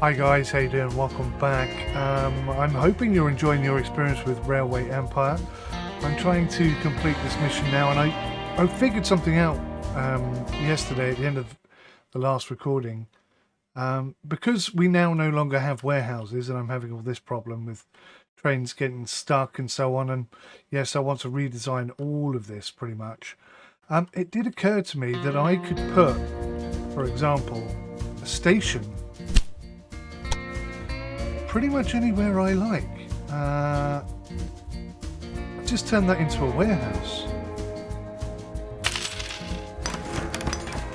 Hi guys, how you doing? Welcome back. I'm hoping you're enjoying your experience with Railway Empire. I'm trying to complete this mission now, and I figured something out yesterday at the end of the last recording. Because we now no longer have warehouses, and I'm having all this problem with trains getting stuck and so on, and yes, I want to redesign all of this pretty much. It did occur to me that I could put, for example, a station pretty much anywhere I like. Just turn that into a warehouse.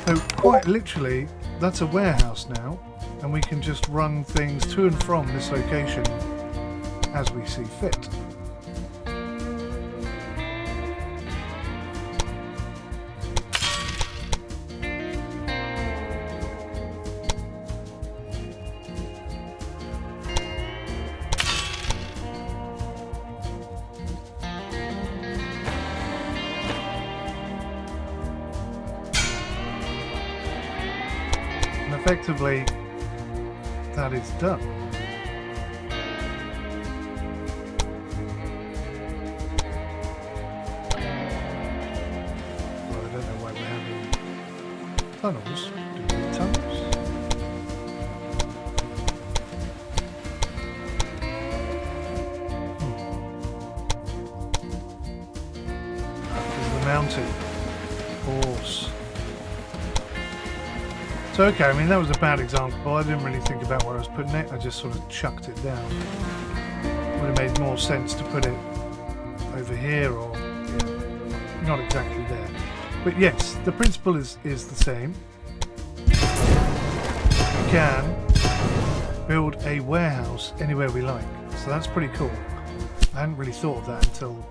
So quite literally, that's a warehouse now, and we can just run things to and from this location as we see fit. Effectively, that is done. Well, I don't know why we're having tunnels. Do we need tunnels? This is the mountain. Of course. So, okay, I mean, that was a bad example. I didn't really think about where I was putting it. I just sort of chucked it down. Would have made more sense to put it over here, or yeah, not exactly there. But yes, the principle is the same. We can build a warehouse anywhere we like. So that's pretty cool. I hadn't really thought of that until,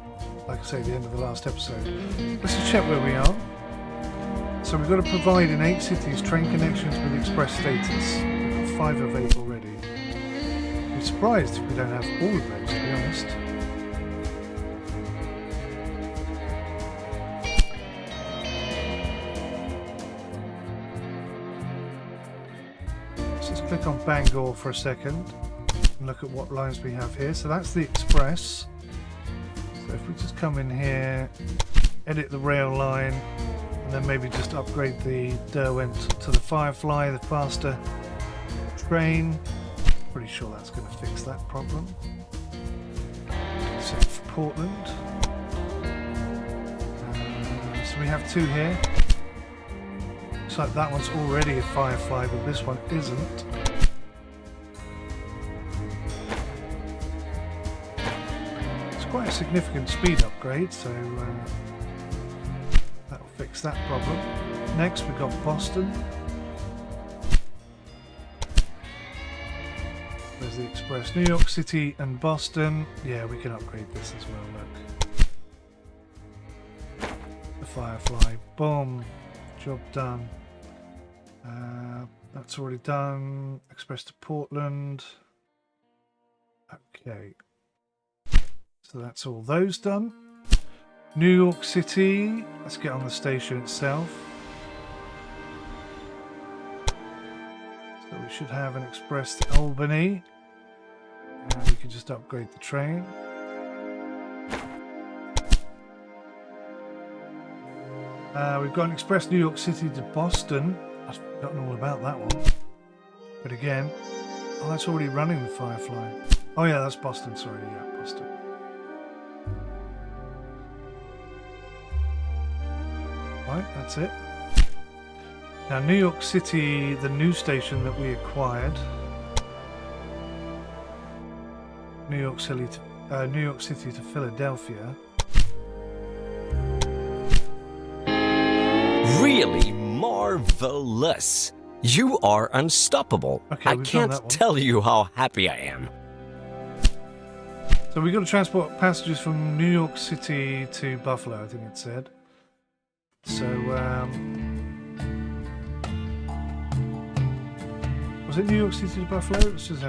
like I say, the end of the last episode. Let's just check where we are. So we've got to provide in 8 cities train connections with express status. We've got 5 of 8 already. I'm surprised if we don't have all of those, to be honest. Let's just click on Bangor for a second and look at what lines we have here. So that's the express. So if we just come in here, edit the rail line, and then maybe just upgrade the Derwent to the Firefly, the faster train. Pretty sure that's going to fix that problem. So for Portland. So we have 2 here. Looks like that one's already a Firefly, but this one isn't. It's quite a significant speed upgrade, so fix that problem. Next we've got Boston. There's the express. New York City and Boston. Yeah, we can upgrade this as well, look. The Firefly. Boom. Job done. That's already done. Express to Portland. Okay. So that's all those done. New York City, let's get on the station itself. So we should have an express to Albany, and we can just upgrade the train. We've got an express New York City to Boston. I've forgotten all about that one. But again, oh, that's already running the Firefly. Oh yeah, that's Boston, sorry, yeah, Boston. Right, that's it. Now New York City, the new station that we acquired. New York City to Philadelphia. Really marvelous. You are unstoppable. Okay, I can't tell you how happy I am. So we've got to transport passengers from New York City to Buffalo, I think it said. So, was it New York City to Buffalo? This is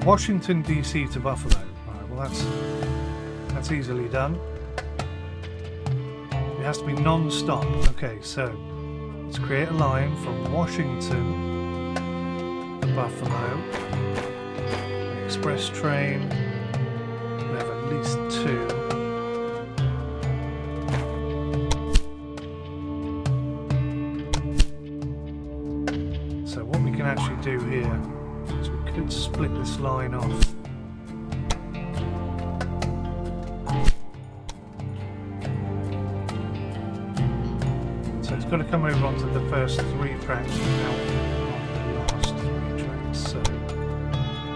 Washington DC to Buffalo. Alright, well that's easily done. It has to be non-stop. Okay, so let's create a line from Washington the Buffalo, the express train. We have at least 2. So what we can actually do here is we could split this line off. So it's got to come over onto the first 3 tracks without the last 3 tracks. So if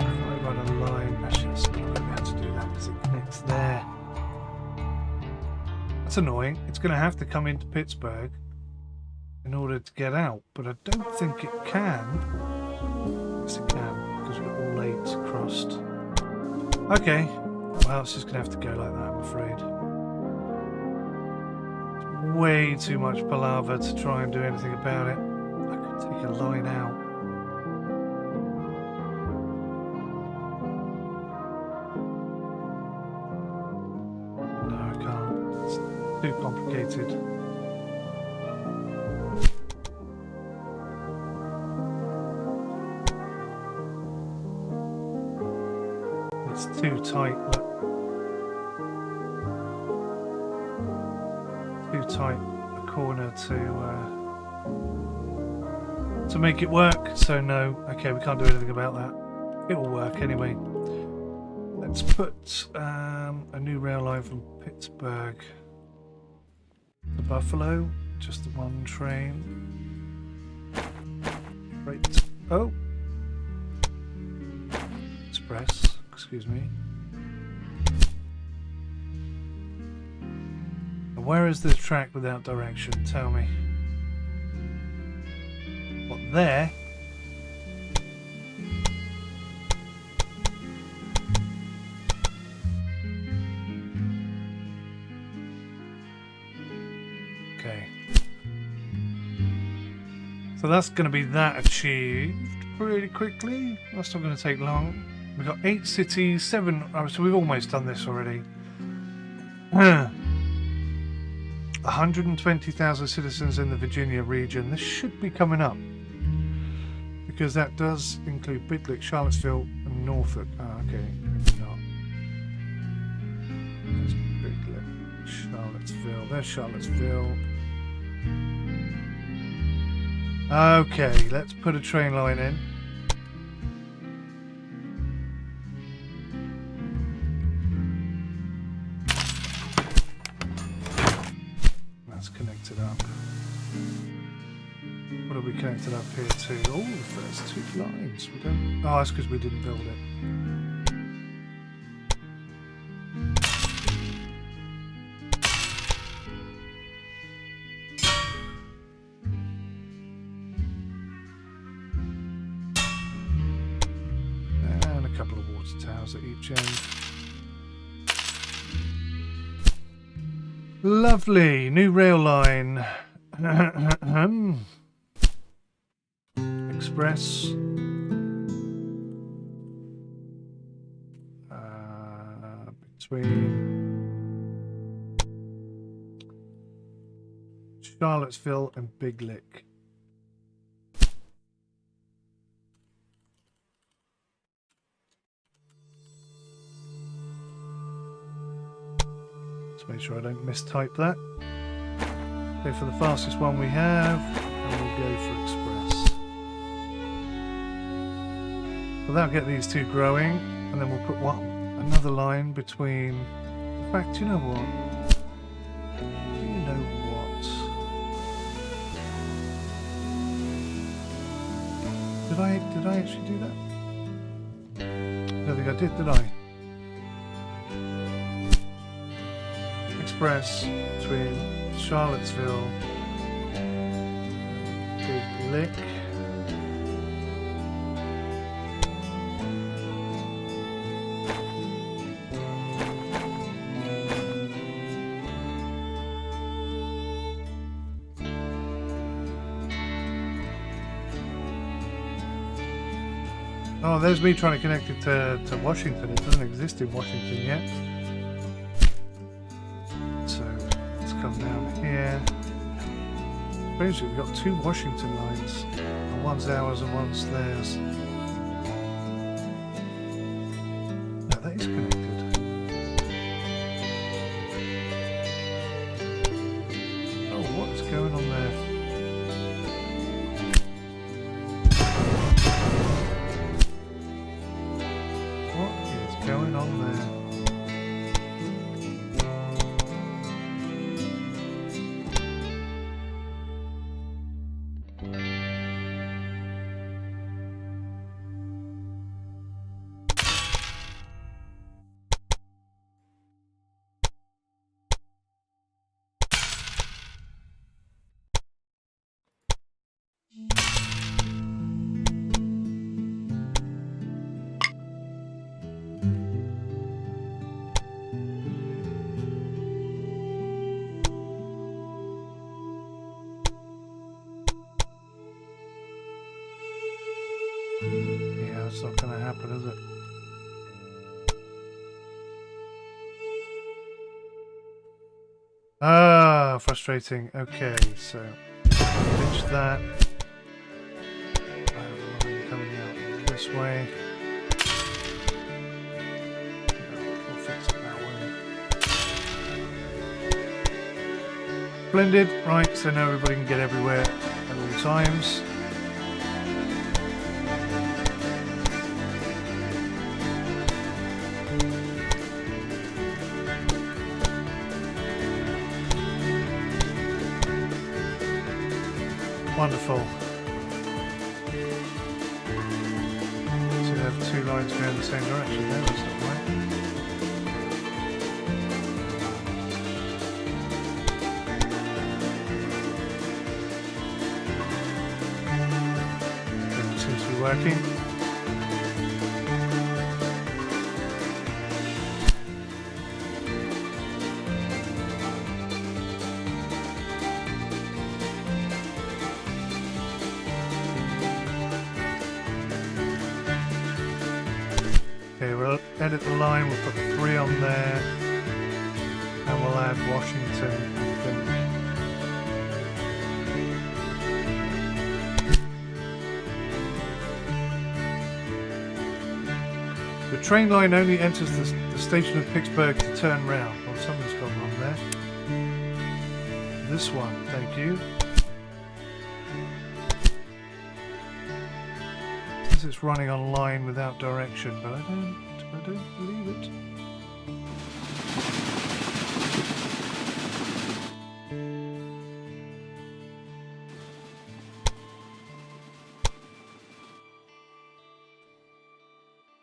I run a line, actually it's not going to be able to do that because it connects there. That's annoying. It's going to have to come into Pittsburgh in order to get out, but I don't think it can. Yes it can, because we're all 8s crossed. Okay, well it's just going to have to go like that, I'm afraid. Way too much palaver to try and do anything about it. I could take a line out. No, I can't. It's too complicated. It's too tight. Look. Too tight a corner to make it work, so no. Okay, we can't do anything about that. It will work anyway. Let's put a new rail line from Pittsburgh to Buffalo, just the 1 train. Right. Oh, express, excuse me. Where is this track without direction? Tell me. What, there? Okay. So that's going to be that achieved pretty quickly. That's not going to take long. We've got 8 cities, 7... Oh, so we've almost done this already. 120,000 citizens in the Virginia region. This should be coming up because that does include Bigglick, Charlottesville, and Norfolk. Oh, okay, maybe not. There's Bigglick, Charlottesville. There's Charlottesville. Okay, let's put a train line in. Connected up. What have we connected up here to? Oh, the first 2 lines. We don't. Oh, that's because we didn't build it. And a couple of water towers at each end. Lovely, new rail line. Express. Between Charlottesville and Bigglick. Make sure I don't mistype that. Go for the fastest one we have, and we'll go for express. So that'll get these 2 growing, and then we'll put another line between. In fact, you know what? Did I actually do that? I don't think I did I? Express between Charlottesville and Bigglick. Oh, there's me trying to connect it to Washington. It doesn't exist in Washington yet. So let's come down here. Basically, we've got 2 Washington lines. And one's ours and one's theirs. not going to happen, is it? Ah, frustrating. Okay, so pitch that. I have a line coming out this way. We'll fix it that way. Splendid. Right, so now everybody can get everywhere at all times. Wonderful. So we have two lines going in the same direction there, that's not right. It seems to be working. Okay, we'll edit the line, we'll put the 3 on there, and we'll add Washington, I think. The train line only enters the station of Pittsburgh to turn round. Well, something's gone wrong there. This one, thank you. It's running on line without direction, but I don't believe it.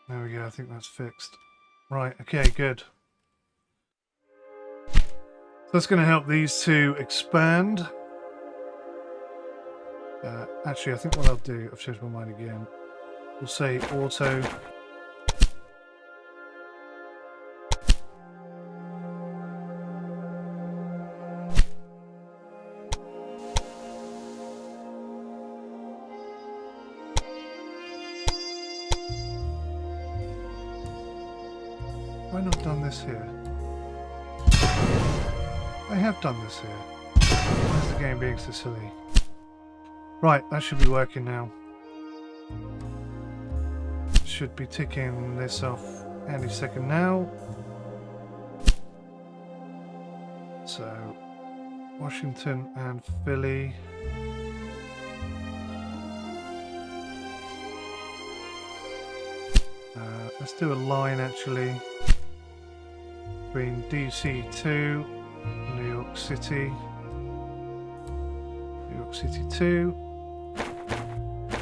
There we go, I think that's fixed. Right, okay, good. So that's going to help these two expand. Actually, I think what I'll do, I've changed my mind again. We'll say auto. Why not done this here? I have done this here. Why is the game being so silly? Right, that should be working now. Should be ticking this off any second now. So Washington and Philly. Let's do a line actually between DC2, New York City 2,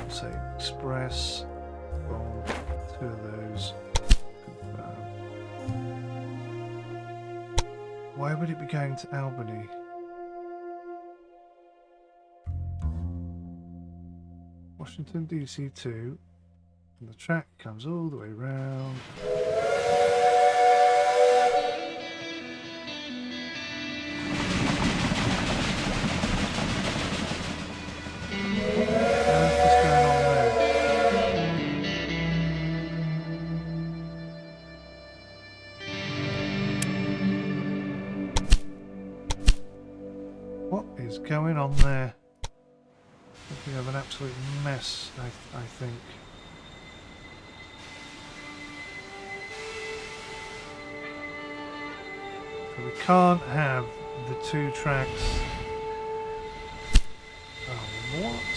say Express. Two of those. Confirm. Why would it be going to Albany? Washington DC2, and the track comes all the way round. Going on there? We have an absolute mess, I think. So we can't have the two tracks. Oh, what?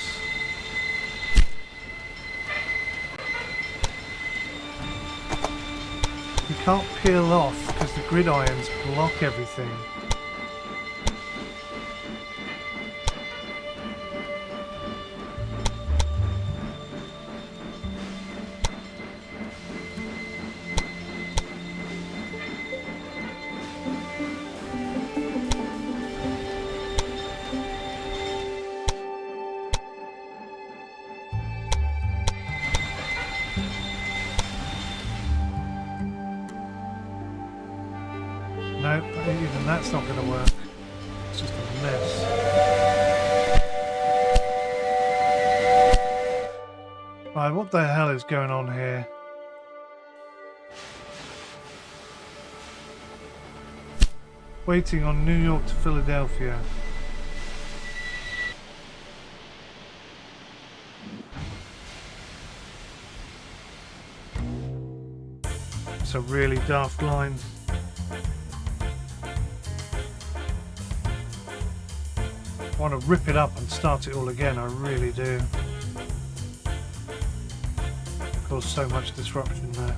We can't peel off because the gridirons block everything. No, even that's not going to work. It's just a mess. Right, what the hell is going on here? Waiting on New York to Philadelphia. It's a really daft line. I want to rip it up and start it all again, I really do. It caused so much disruption there.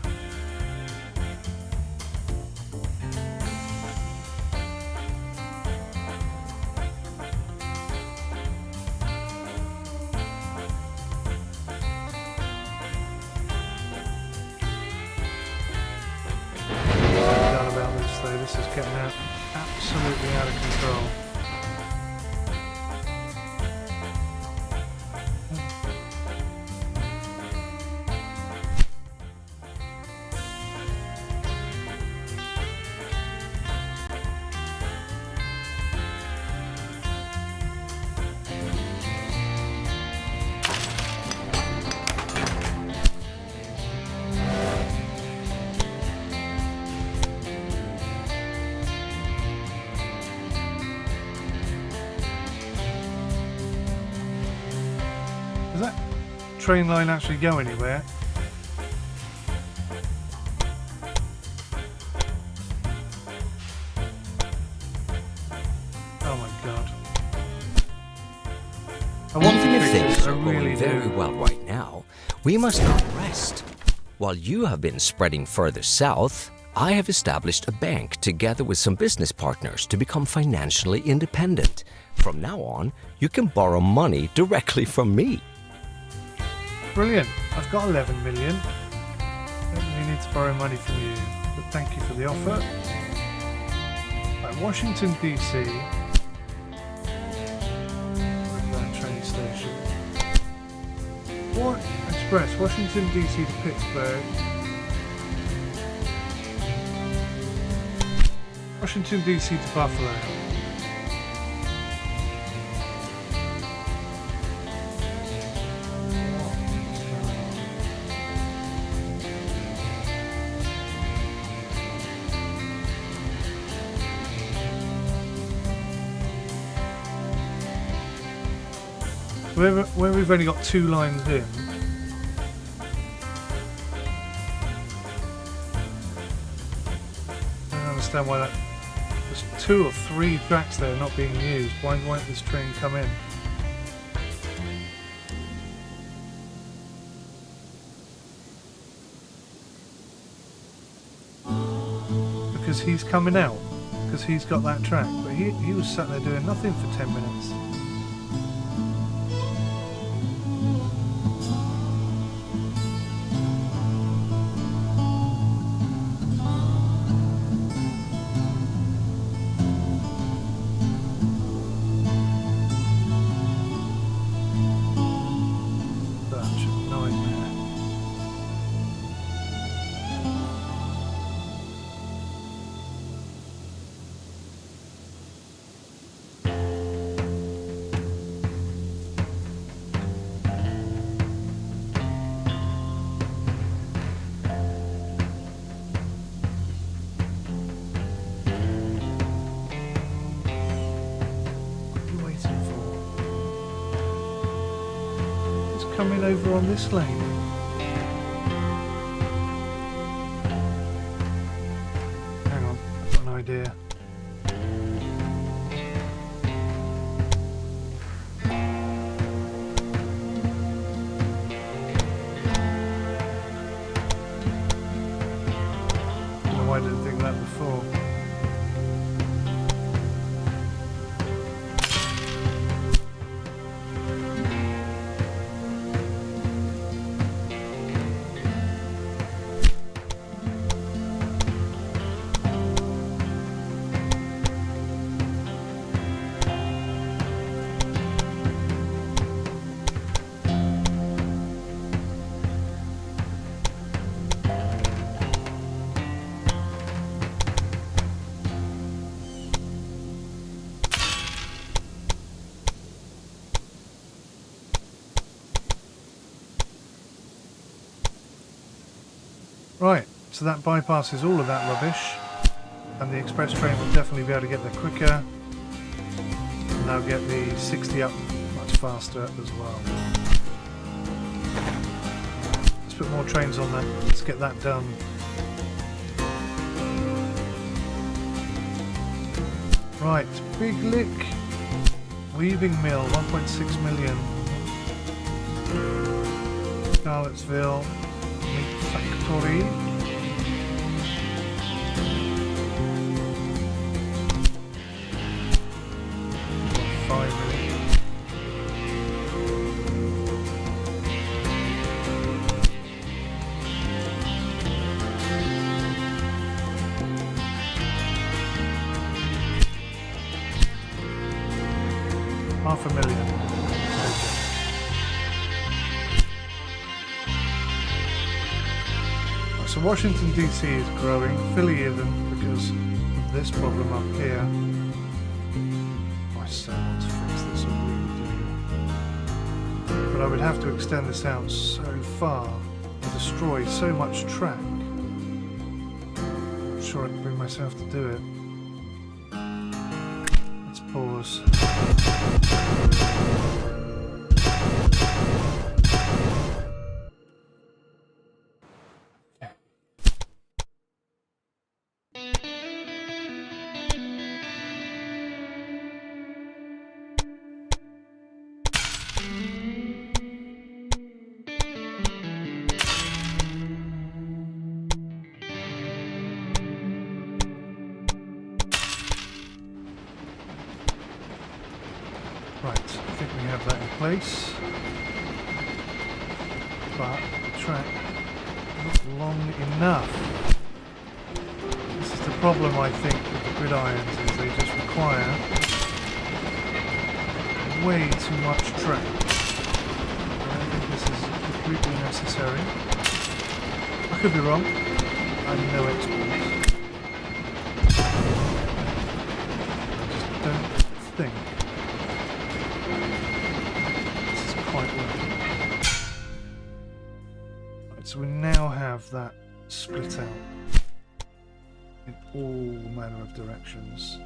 This is getting out absolutely out of control. Does that train line actually go anywhere? Oh my god. Even if things are going very well right now, we must not rest. While you have been spreading further south, I have established a bank together with some business partners to become financially independent. From now on, you can borrow money directly from me. Brilliant. I've got 11 million. Don't really need to borrow money from you, but thank you for the offer. Right, Washington DC. That train station. What express? Washington DC to Pittsburgh. Washington DC to Buffalo. Where we've only got 2 lines in, I don't understand why that. There's 2 or 3 tracks there not being used. Why won't this train come in? Because he's coming out. Because he's got that track. But he was sat there doing nothing for 10 minutes. Coming over on this lane. Hang on, I've got an idea. I don't know why I didn't think of that before. Right, so that bypasses all of that rubbish, and the express train will definitely be able to get there quicker, and they'll get the 60 up much faster as well. Let's put more trains on that. Let's get that done. Right, Big Lick weaving mill, 1.6 million. 𝗏𝗏𝗃𝗬𝗏 meat factory. $500,000. So Washington DC is growing, Philly isn't because of this problem up here. I so want to fix this, I really do. But I would have to extend this out so far and destroy so much track. I'm not sure I can bring myself to do it. Let's pause. Right, I think we have that in place, but the track not long enough. This is the problem, I think, with the gridirons, is they just require way too much track. I don't think this is completely necessary. I could be wrong. I'm no expert. I just don't think so we now have that split out in all manner of directions.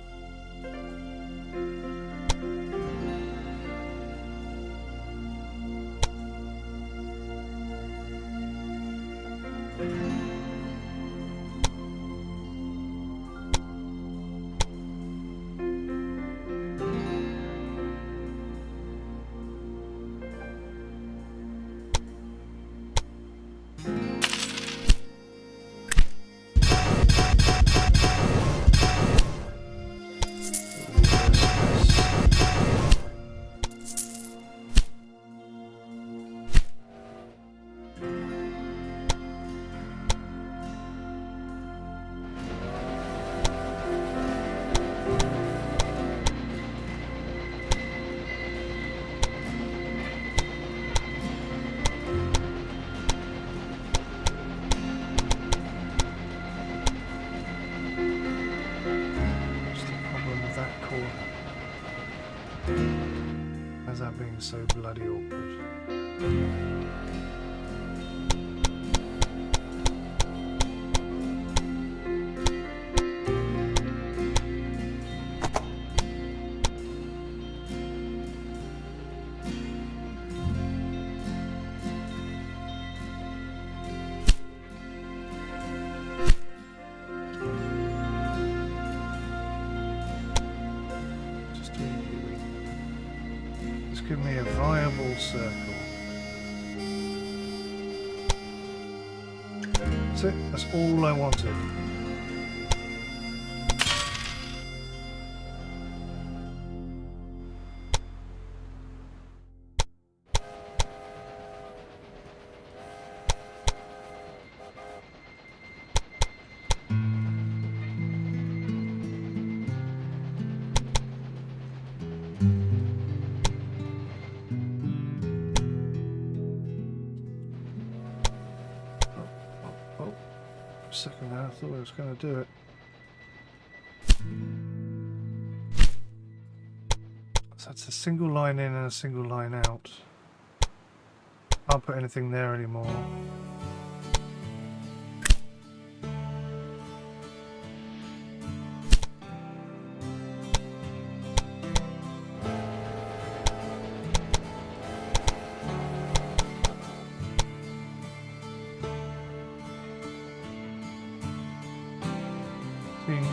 As that being so bloody awkward. Give me a viable circle. That's it. That's all I wanted. Second there, I thought I was going to do it. So that's a single line in and a single line out. Can't put anything there anymore.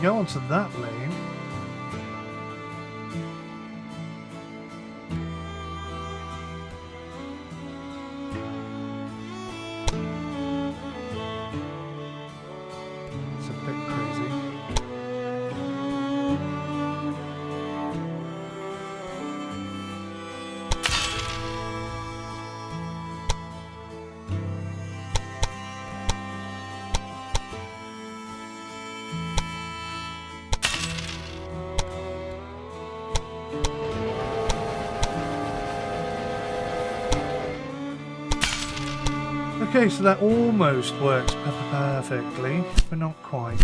go onto that lane. It's a bit crazy. Okay, so that almost works perfectly, but not quite.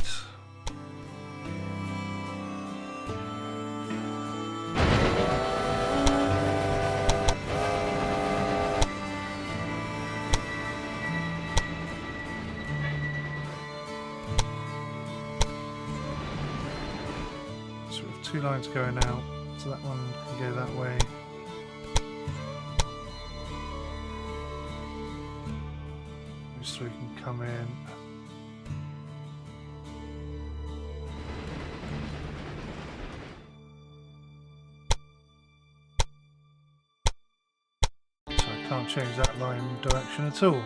So we have 2 lines going out, so that one can go that way. So we can come in. So I can't change that line direction at all.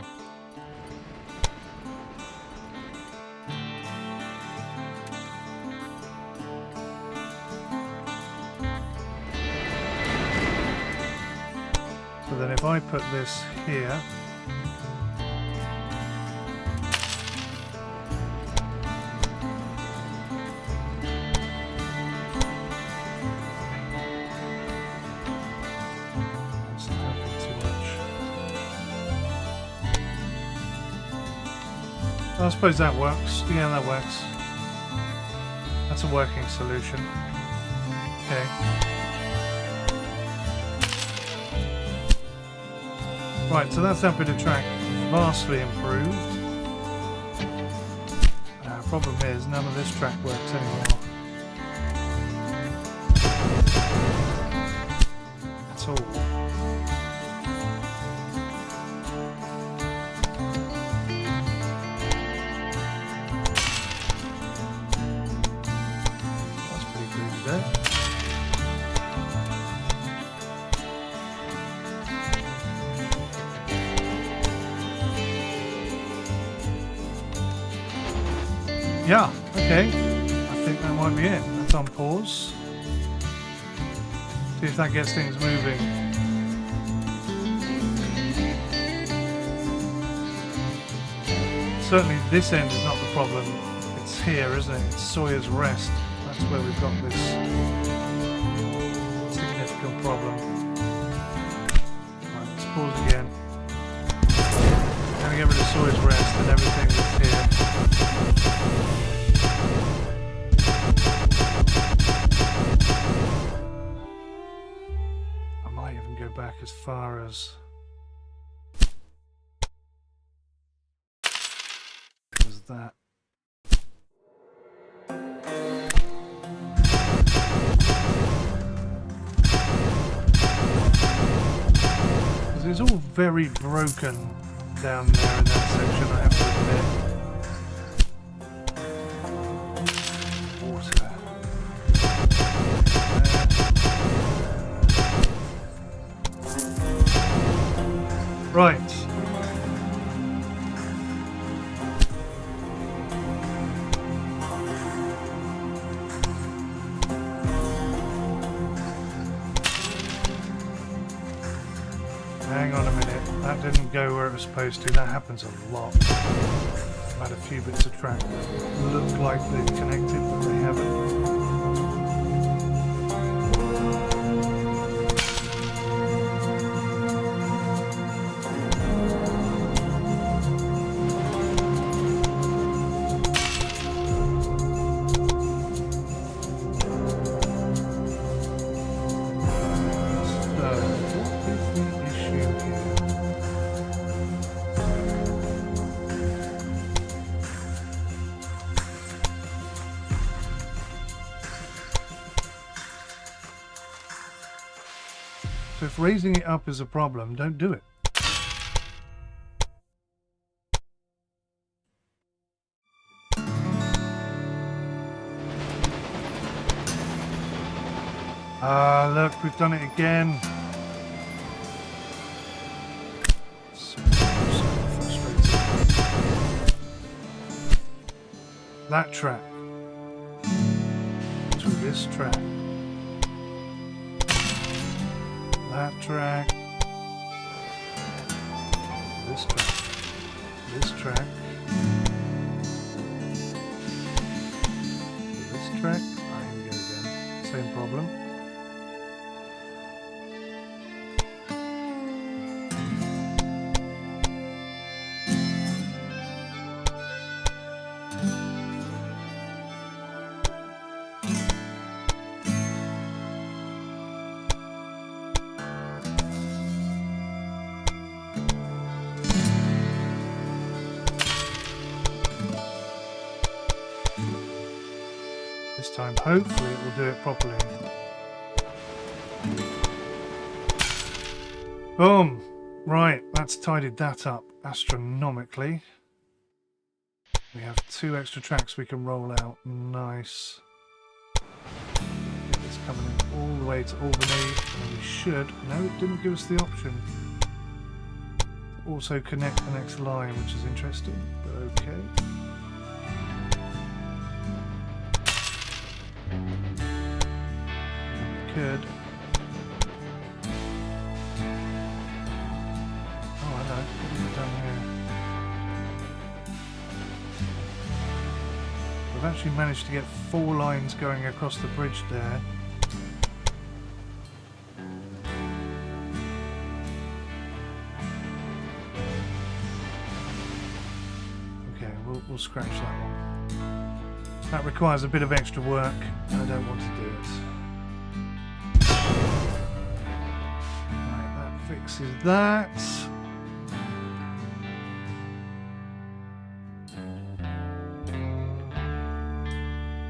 So then if I put this here, I suppose that works. Yeah, that works. That's a working solution. Okay. Right, so that's that bit of track vastly improved. Problem is, none of this track works anymore. At all. Yeah, okay. I think that might be it. That's on pause. See if that gets things moving. Certainly this end is not the problem. It's here, isn't it? It's Sawyer's Rest. That's where we've got this significant problem. Right, let's pause again. I'm going to get rid of Sawyer's Rest and everything that's here. Back as far as that. Because it's all very broken down there in that section, I have to admit. Water. Right. Hang on a minute. That didn't go where it was supposed to. That happens a lot. I've had a few bits of track that look like they've connected, but they haven't. So if raising it up is a problem, don't do it. Ah, look, we've done it again. So frustrating. That track to this track. That track. This track. This track. This track. Ah, here we go again. Same problem. This time, hopefully, it will do it properly. Boom! Right, that's tidied that up astronomically. We have 2 extra tracks we can roll out. Nice. Get this coming in all the way to Albany, and we should. No, it didn't give us the option. Also connect the next line, which is interesting, but okay. Could. Oh, I know. What have we done here? We've actually managed to get 4 lines going across the bridge there. Okay, we'll scratch that one. That requires a bit of extra work. I don't want to do it. Fixes that.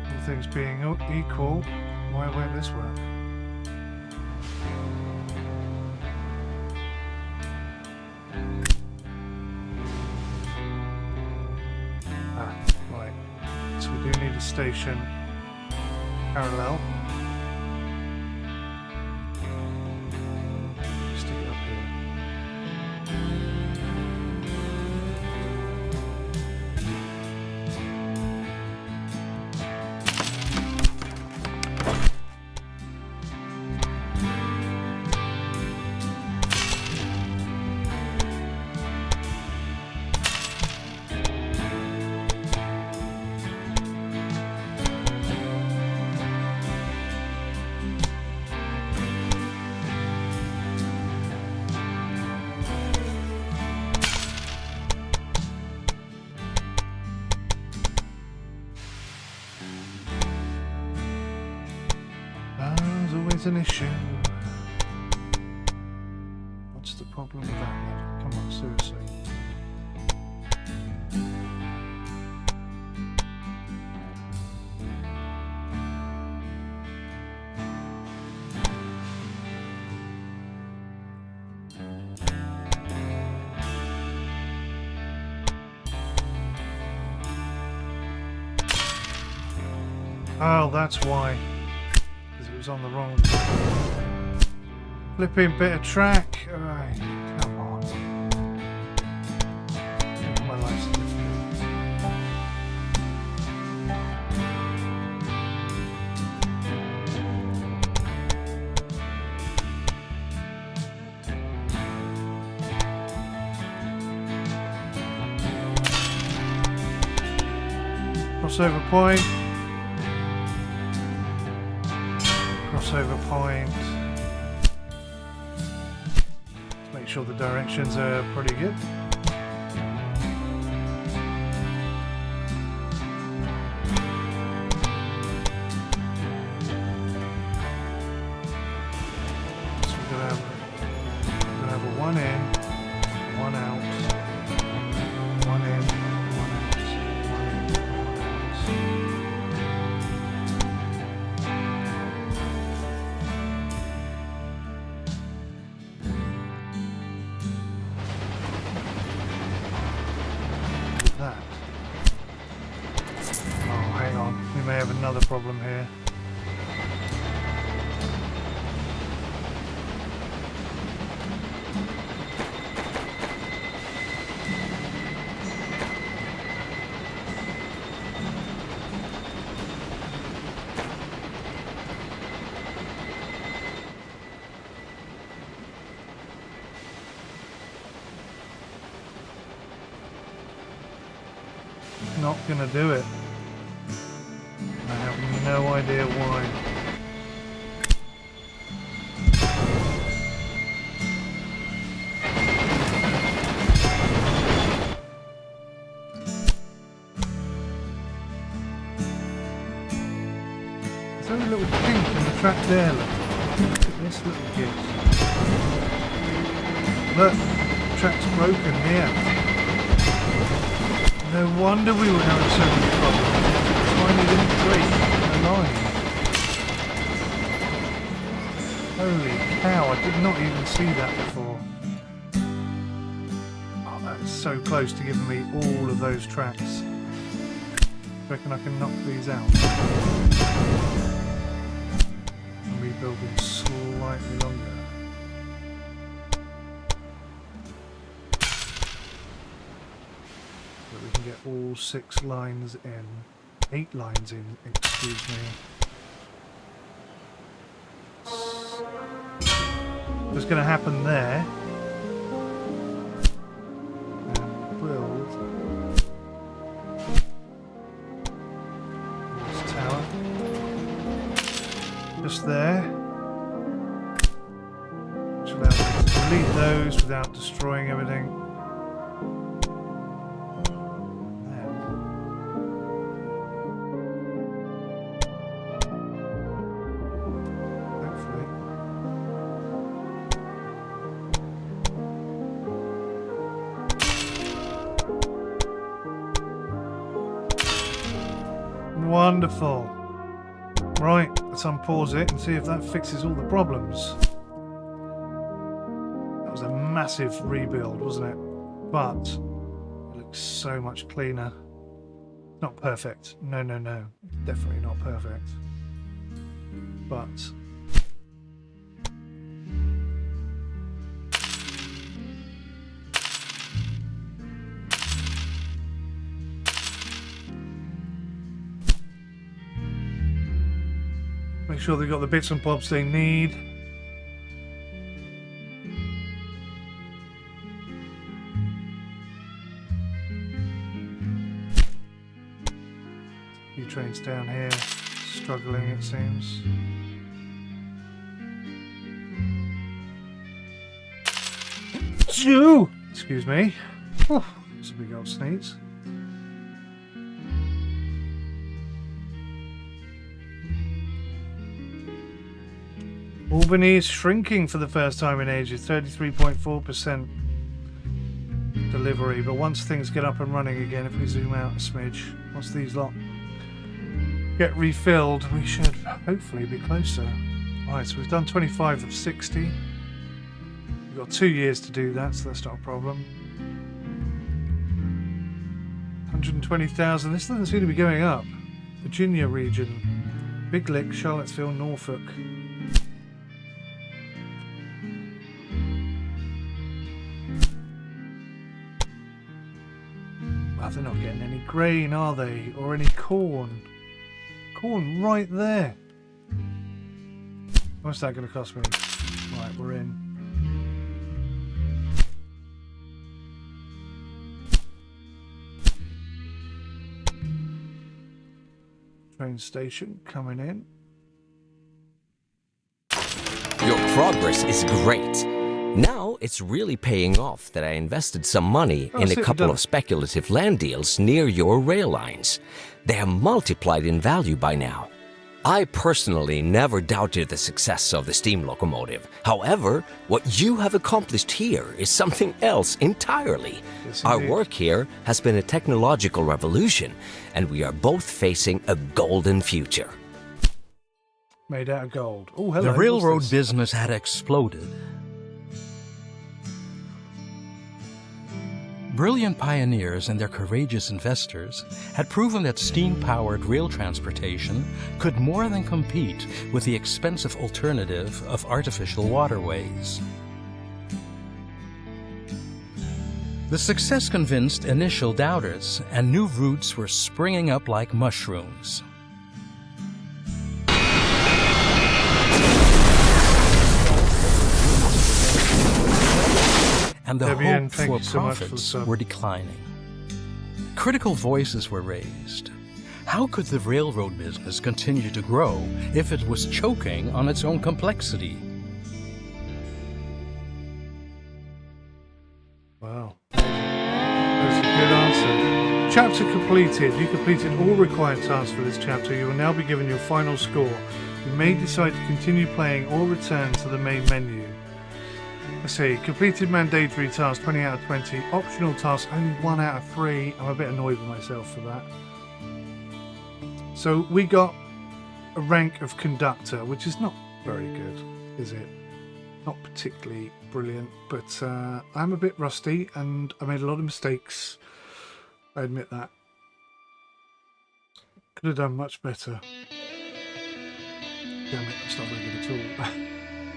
All things being equal, why won't this work? Ah, right. So we do need a station parallel. An issue. What's the problem with that, lad? Come on, seriously. Oh, that's why. On the wrong flipping bit of track. Right, come on. My life's difficult. Crossover point. Crossover point. Let's make sure the directions are pretty good. So we're gonna have a 1 in, 1 out, 1 in, 1 out, 1 in, 1 out. Another problem here. not going to do it. I have no idea why. There's only a little kink in the track there, look. Look at this little kink. Look, the track's broken here. No wonder we were having so many problems. It's finally didn't break the line. Holy cow, I did not even see that before. Oh, that's so close to giving me all of those tracks. Reckon I can knock these out. And rebuild them slightly longer. So we can get all 6 lines in. 8 lines in, excuse me. What's going to happen there? And build this tower. Just there. Which allows me to delete those without destroying everything. Wonderful. Right, let's unpause it and see if that fixes all the problems. That was a massive rebuild, wasn't it? But it looks so much cleaner. Not perfect. No, no, no. Definitely not perfect. But make sure they've got the bits and bobs they need. Few trains down here, struggling it seems. Chew! Excuse me. Oh, it's a big old sneeze. Albany is shrinking for the first time in ages, 33.4% delivery, but once things get up and running again, if we zoom out a smidge, once these lot get refilled, we should hopefully be closer. Right, so we've done 25 of 60. We've got 2 years to do that, so that's not a problem. 120,000, this doesn't seem to be going up. Virginia region, Big Lick, Charlottesville, Norfolk. They're not getting any grain, are they? Or any corn? Corn right there. What's that going to cost me? Right, we're in. Train station coming in. Your progress is great. Now it's really paying off that I invested some money in a couple of speculative land deals near your rail lines. They have multiplied in value by now. I personally never doubted the success of the steam locomotive. However, what you have accomplished here is something else entirely. Yes, our work here has been a technological revolution, and we are both facing a golden future. Made out of gold. Oh, hello. The railroad business had exploded. Brilliant pioneers and their courageous investors had proven that steam-powered rail transportation could more than compete with the expensive alternative of artificial waterways. The success convinced initial doubters, and new routes were springing up like mushrooms. And the hope for profits were declining. Critical voices were raised. How could the railroad business continue to grow if it was choking on its own complexity? Wow. That's a good answer. Chapter completed. You completed all required tasks for this chapter. You will now be given your final score. You may decide to continue playing or return to the main menu. Let's see. Completed mandatory tasks 20 out of 20. Optional tasks only 1 out of 3. I'm a bit annoyed with myself for that. So we got a rank of conductor, which is not very good, is it? Not particularly brilliant, but I'm a bit rusty and I made a lot of mistakes. I admit that. Could have done much better. Damn it, that's not very good at all.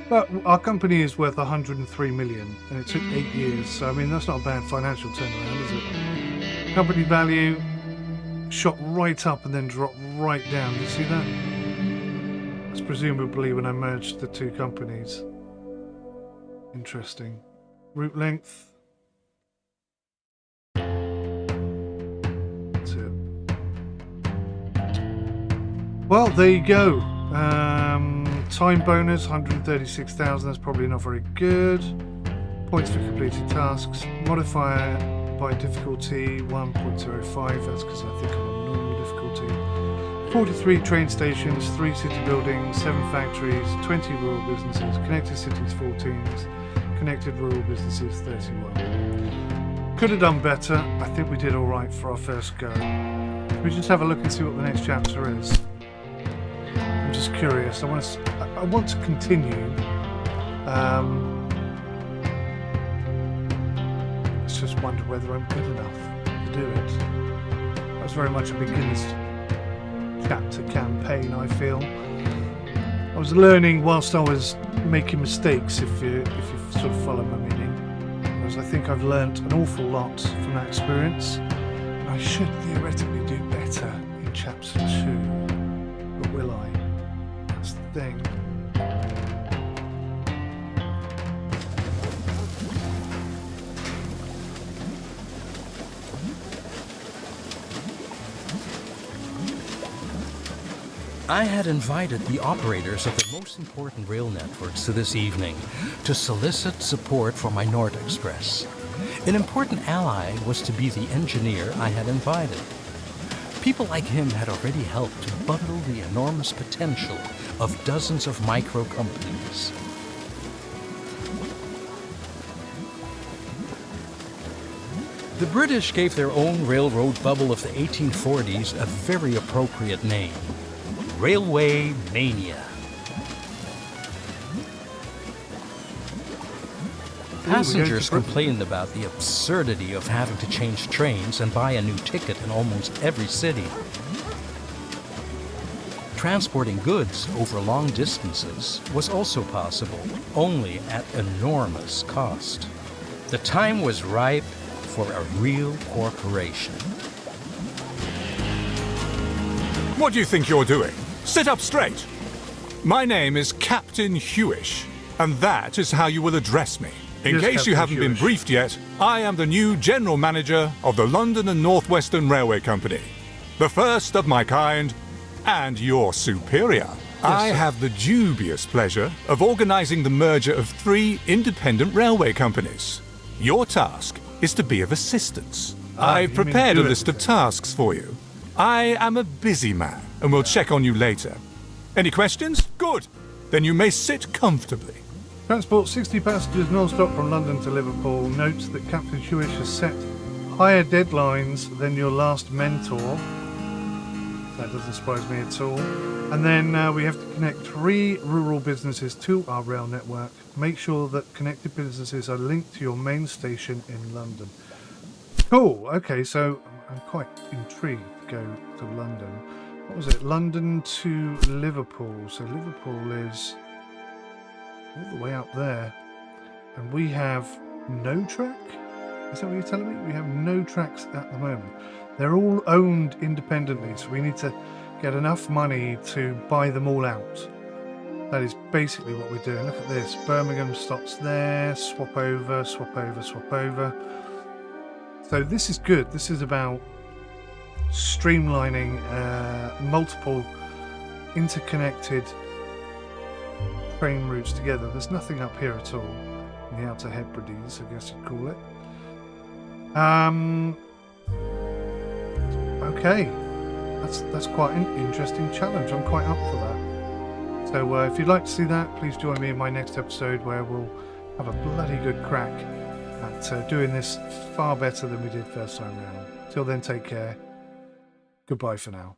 But our company is worth 103 million and it took 8 years, so I mean that's not a bad financial turnaround, is it? Company value shot right up and then dropped right down. Do you see that? That's presumably when I merged the two companies. Interesting. Route length. That's it. Well, there you go. Time bonus 136,000. That's probably not very good. Points for completed tasks. Modifier by difficulty 1.05. That's because I think I'm on normal difficulty. 43 train stations, 3 city buildings, 7 factories, 20 rural businesses, connected cities 14, connected rural businesses 31. Could have done better. I think we did all right for our first go. We just have a look and see what the next chapter is. I'm just curious. I want to continue. Let's just wonder whether I'm good enough to do it. That was very much a beginner's chapter campaign, I feel. I was learning whilst I was making mistakes, if you sort of follow my meaning. Whereas I think I've learnt an awful lot from that experience. I should theoretically do better in chapter 2. But will I? That's the thing. I had invited the operators of the most important rail networks to this evening to solicit support for my North Express. An important ally was to be the engineer I had invited. People like him had already helped to bundle the enormous potential of dozens of micro companies. The British gave their own railroad bubble of the 1840s a very appropriate name: Railway Mania. Passengers complained about the absurdity of having to change trains and buy a new ticket in almost every city. Transporting goods over long distances was also possible, only at enormous cost. The time was ripe for a real corporation. What do you think you're doing? Sit up straight. My name is Captain 𝗬𝗓𝐺, and that is how you will address me. In case you haven't been briefed yet, I am the new General Manager of the London and North Western Railway Company. The first of my kind, and your superior. I have the dubious pleasure of organising the merger of 3 independent railway companies. Your task is to be of assistance. I've prepared a list of tasks for you. I am a busy man, and will check on you later. Any questions? Good. Then you may sit comfortably. Transport 60 passengers non-stop from London to Liverpool. Note that Captain 𝗬𝗓𝐺 has set higher deadlines than your last mentor. That doesn't surprise me at all. And then we have to connect 3 rural businesses to our rail network. Make sure that connected businesses are linked to your main station in London. Cool. Okay, so I'm quite intrigued to go to London. What was it? London to Liverpool. So Liverpool is all the way up there. And we have no track? Is that what you're telling me? We have no tracks at the moment. They're all owned independently, so we need to get enough money to buy them all out. That is basically what we're doing. Look at this. Birmingham stops there. Swap over, swap over, swap over. So this is good. This is about streamlining multiple interconnected train routes together. There's nothing up here at all in the Outer Hebrides, I guess you'd call it. Okay, that's quite an interesting challenge. I'm quite up for that. So if you'd like to see that, please join me in my next episode where we'll have a bloody good crack at doing this far better than we did first time round. Till then, take care. Goodbye for now.